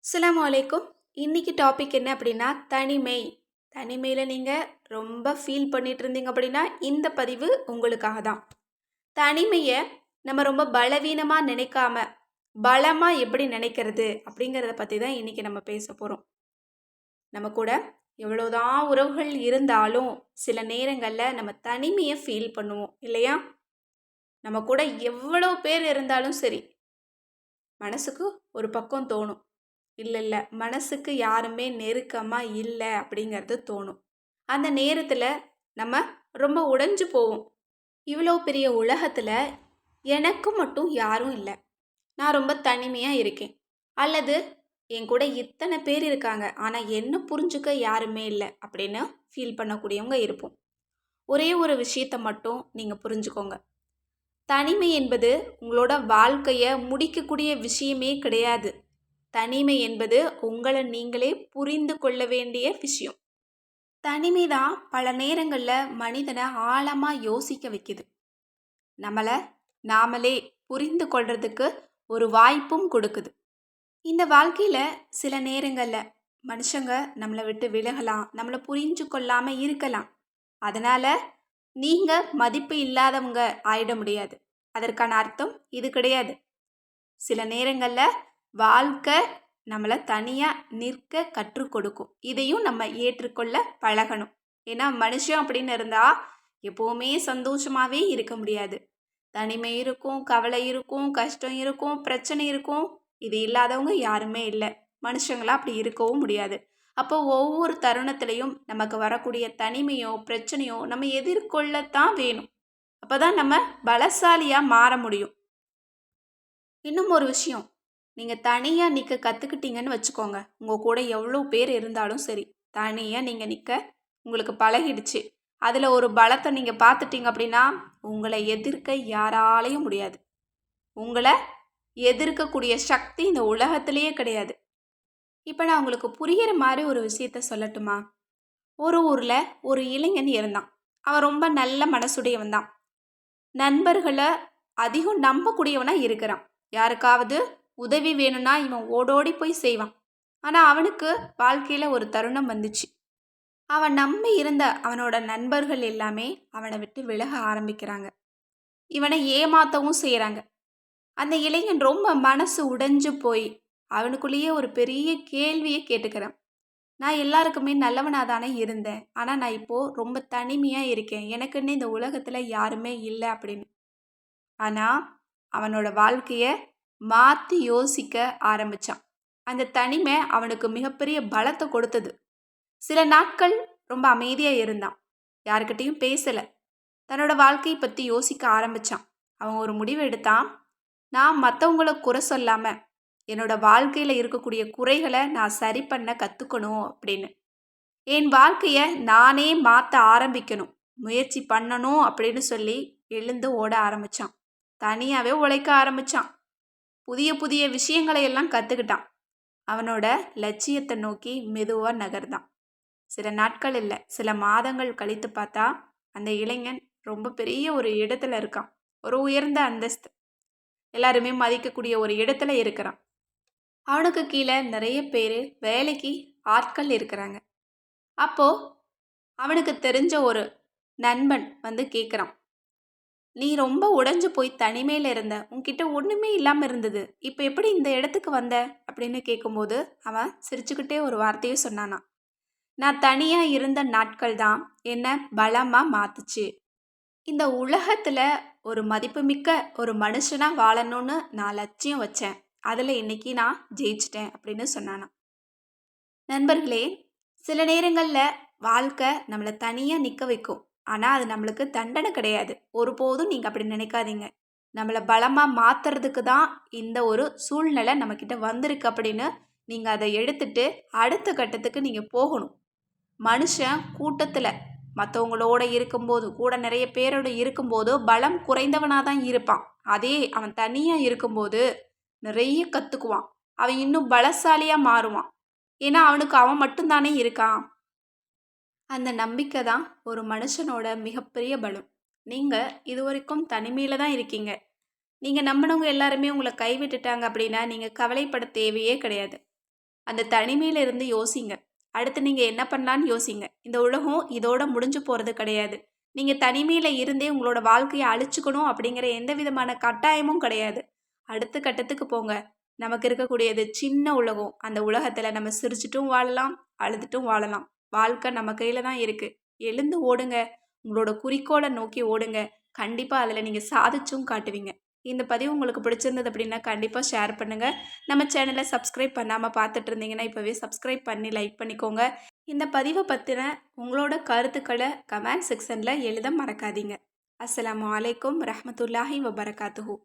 அஸ்ஸலாமு அலைக்கும். இன்னைக்கு டாபிக் என்ன அப்படின்னா தனிமை. தனிமையில் நீங்கள் ரொம்ப ஃபீல் பண்ணிட்டு இருந்தீங்க அப்படின்னா இந்த பதிவு உங்களுக்காக தான். தனிமையை நம்ம ரொம்ப பலவீனமாக நினைக்காம பலமாக எப்படி நினைக்கிறது அப்படிங்கிறத பற்றி தான் இன்னைக்கு நம்ம பேச போகிறோம். நம்ம கூட எவ்வளோதான் உறவுகள் இருந்தாலும் சில நேரங்களில் நம்ம தனிமையை ஃபீல் பண்ணுவோம் இல்லையா? நம்ம கூட எவ்வளோ பேர் இருந்தாலும் சரி, மனசுக்கு ஒரு பக்கம் தோணும், இல்லை மனசுக்கு யாருமே நெருக்கமாக இல்லை அப்படிங்கிறது தோணும். அந்த நேரத்தில் நம்ம ரொம்ப உடைஞ்சு போவோம். இவ்வளோ பெரிய உலகத்தில் எனக்கு மட்டும் யாரும் இல்லை, நான் ரொம்ப தனிமையாக இருக்கேன், அல்லது என் கூட இத்தனை பேர் இருக்காங்க ஆனால் என்ன புரிஞ்சுக்க யாருமே இல்லை அப்படின்னு ஃபீல் பண்ணக்கூடியவங்க இருப்போம். ஒரே ஒரு விஷயத்தை மட்டும் நீங்கள் புரிஞ்சுக்கோங்க. தனிமை என்பது உங்களோட வாழ்க்கையை முடிக்கக்கூடிய விஷயமே கிடையாது. தனிமை என்பது உங்களை நீங்களே புரிந்து கொள்ள வேண்டிய விஷயம். தனிமை தான் பல நேரங்களில் மனிதனை ஆழமாக யோசிக்க வைக்குது. நம்மளை நாமளே புரிந்து கொள்றதுக்கு ஒரு வாய்ப்பும் கொடுக்குது. இந்த வாழ்க்கையில் சில நேரங்களில் மனுஷங்க நம்மளை விட்டு விலகலாம், நம்மளை புரிஞ்சு கொள்ளாமல் இருக்கலாம். அதனால் நீங்கள் மதிப்பு இல்லாதவங்க ஆயிட முடியாது. அதற்கான அர்த்தம் இது கிடையாது. சில நேரங்களில் வாழ்க்கை நம்மளை தனியாக நிற்க கற்றுக் கொடுக்கும். இதையும் நம்ம ஏற்றுக்கொள்ள பழகணும். ஏன்னா மனுஷன் அப்படின்னு இருந்தால் எப்போவுமே சந்தோஷமாகவே இருக்க முடியாது. தனிமை இருக்கும், கவலை இருக்கும், கஷ்டம் இருக்கும், பிரச்சனை இருக்கும். இது இல்லாதவங்க யாருமே இல்லை. மனுஷங்களாக அப்படி இருக்கவும் முடியாது. அப்போ ஒவ்வொரு தருணத்திலையும் நமக்கு வரக்கூடிய தனிமையோ பிரச்சனையோ நம்ம எதிர்கொள்ளத்தான் வேணும். அப்போ தான் நம்ம பலசாலியாக மாற முடியும். இன்னும் ஒரு விஷயம், நீங்கள் தனியாக நிற்க கற்றுக்கிட்டீங்கன்னு வச்சுக்கோங்க. உங்கள் கூட எவ்வளோ பேர் இருந்தாலும் சரி, தனியாக நீங்கள் நிற்க உங்களுக்கு பழகிடுச்சு. அதில் ஒரு பலத்தை நீங்கள் பார்த்துட்டீங்க அப்படின்னா உங்களை எதிர்க்க யாராலையும் முடியாது. உங்களை எதிர்க்கக்கூடிய சக்தி இந்த உலகத்திலேயே கிடையாது. இப்போ நான் உங்களுக்கு புரிகிற மாதிரி ஒரு விஷயத்த சொல்லட்டுமா? ஒரு ஊரில் ஒரு இளைஞன் இருந்தான். அவன் ரொம்ப நல்ல மனசுடையவன் தான். நண்பர்களை அதிகம் நம்பக்கூடியவனாக இருக்கிறான். யாருக்காவது உதவி வேணும்னா இவன் ஓடோடி போய் செய்வான். ஆனால் அவனுக்கு வாழ்க்கையில் ஒரு தருணம் வந்துச்சு. அவன் நம்பி இருந்த அவனோட நண்பர்கள் எல்லாமே அவனை விட்டு விலக ஆரம்பிக்கிறாங்க. இவனை ஏமாற்றவும் செய்கிறாங்க. அந்த இளைஞன் ரொம்ப மனசு உடைஞ்சு போய் அவனுக்குள்ளேயே ஒரு பெரிய கேள்வியை கேட்டுக்கிறான். நான் எல்லாருக்குமே நல்லவனாக தானே இருந்தேன், ஆனால் நான் இப்போது ரொம்ப தனிமையாக இருக்கேன், எனக்குன்னு இந்த உலகத்தில் யாருமே இல்லை அப்படின்னு. ஆனால் அவனோட வாழ்க்கையை மாற்றி யோசிக்க ஆரம்பித்தான். அந்த தனிமை அவனுக்கு மிகப்பெரிய பலத்தை கொடுத்தது. சில நாட்கள் ரொம்ப அமைதியாக இருந்தான், யாருக்கிட்டையும் பேசலை. தன்னோட வாழ்க்கையை பற்றி யோசிக்க ஆரம்பித்தான். அவன் ஒரு முடிவு எடுத்தான். நான் மற்றவங்கள குறை சொல்லாமல் என்னோட வாழ்க்கையில் இருக்கக்கூடிய குறைகளை நான் சரி பண்ண கற்றுக்கணும் அப்படின்னு. என் வாழ்க்கையை நானே மாற்ற ஆரம்பிக்கணும், முயற்சி பண்ணணும் அப்படின்னு சொல்லி எழுந்து ஓட ஆரம்பித்தான். தனியாகவே உழைக்க ஆரம்பித்தான். புதிய புதிய விஷயங்களை எல்லாம் கற்றுக்கிட்டான். அவனோட லட்சியத்தை நோக்கி மெதுவாக நகர்ந்தான். சில நாட்கள் இல்லை, சில மாதங்கள் கழித்து பார்த்தா அந்த இளைஞன் ரொம்ப பெரிய ஒரு இடத்துல இருக்கான். ஒரு உயர்ந்த அந்தஸ்து, எல்லாருமே மதிக்கக்கூடிய ஒரு இடத்துல இருக்கிறான். அவனுக்கு கீழே நிறைய பேர் வேலைக்கு ஆட்கள் இருக்கிறாங்க. அப்போது அவனுக்கு தெரிஞ்ச ஒரு நண்பன் வந்து கேட்குறான், நீ ரொம்ப உடைஞ்சு போய் தனிமையில் இருந்த, உன்கிட்ட ஒன்றுமே இல்லாமல் இருந்தது, இப்போ எப்படி இந்த இடத்துக்கு வந்த அப்படின்னு கேட்கும்போது அவன் சிரிச்சுக்கிட்டே ஒரு வார்த்தையை சொன்னானா, நான் தனியாக இருந்த நாட்கள் தான் என்னை பலமாக மாற்றுச்சு. இந்த உலகத்தில் ஒரு மதிப்புமிக்க ஒரு மனுஷனாக வாழணும்னு நான் லட்சியம் வச்சேன், அதில் இன்னைக்கு நான் ஜெயிச்சிட்டேன் அப்படின்னு சொன்னானா. நண்பர்களே, சில நேரங்களில் வாழ்க்கை நம்மளை தனியாக நிற்க வைக்கும். ஆனால் அது நம்மளுக்கு தண்டனை கிடையாது. ஒருபோதும் நீங்கள் அப்படி நினைக்காதீங்க. நம்மளை பலமாக மாற்றுறதுக்கு தான் இந்த ஒரு சூழ்நிலை நம்மக்கிட்ட வந்திருக்கு அப்படின்னு நீங்கள் அதை எடுத்துட்டு அடுத்த கட்டத்துக்கு நீங்கள் போகணும். மனுஷன் கூட்டத்தில் மற்றவங்களோட இருக்கும்போது, கூட நிறைய பேரோட இருக்கும்போது பலம் குறைந்தவனாக தான் இருப்பான். அதே அவன் தனியாக இருக்கும்போது நிறைய கற்றுக்குவான். அவன் இன்னும் பலசாலியாக மாறுவான். ஏன்னா அவனுக்கு அவன் மட்டும்தானே இருக்கான். அந்த நம்பிக்கை தான் ஒரு மனுஷனோட மிகப்பெரிய பலம். நீங்கள் இது வரைக்கும் தனிமையில் தான் இருக்கீங்க. நீங்கள் நம்பினவங்க எல்லாருமே உங்களை கைவிட்டுட்டாங்க அப்படின்னா நீங்கள் கவலைப்பட தேவையே கிடையாது. அந்த தனிமையில இருந்து யோசிங்க. அடுத்து நீங்க என்ன பண்ணலான்னு யோசிங்க. இந்த உலகம் இதோட முடிஞ்சு போறது கிடையாது. நீங்க தனிமையில இருந்தே உங்களோட வாழ்க்கைய அழிச்சுக்கணும் அப்படிங்கிற எந்த விதமான கட்டாயமும் கிடையாது. அடுத்த கட்டத்துக்கு போங்க. நமக்கு இருக்கக்கூடியது சின்ன உலகம். அந்த உலகத்துல நம்ம சிரிச்சுட்டும் வாழலாம், அழுதுட்டும் வாழலாம். வாழ்க்கை நம்ம கையில தான் இருக்கு. எழுந்து ஓடுங்க. உங்களோட குறிக்கோள நோக்கி ஓடுங்க. கண்டிப்பா அதுல நீங்க சாதிச்சும் காட்டுவீங்க. இந்த பதிவு உங்களுக்கு பிடிச்சிருந்தது அப்படின்னா கண்டிப்பா ஷேர் பண்ணுங்க. நம்ம சேனலை சப்ஸ்கிரைப் பண்ணாமல் பார்த்துட்டு இருந்தீங்கன்னா இப்போவே சப்ஸ்கிரைப் பண்ணி லைக் பண்ணிக்கோங்க. இந்த பதிவை பற்றின உங்களோட கருத்துக்களை கமெண்ட் செக்ஷனில் எழுத மறக்காதீங்க. அஸ்ஸலாமு அலைக்கும் ரஹ்மத்துல்லாஹி வபரகாத்துஹு.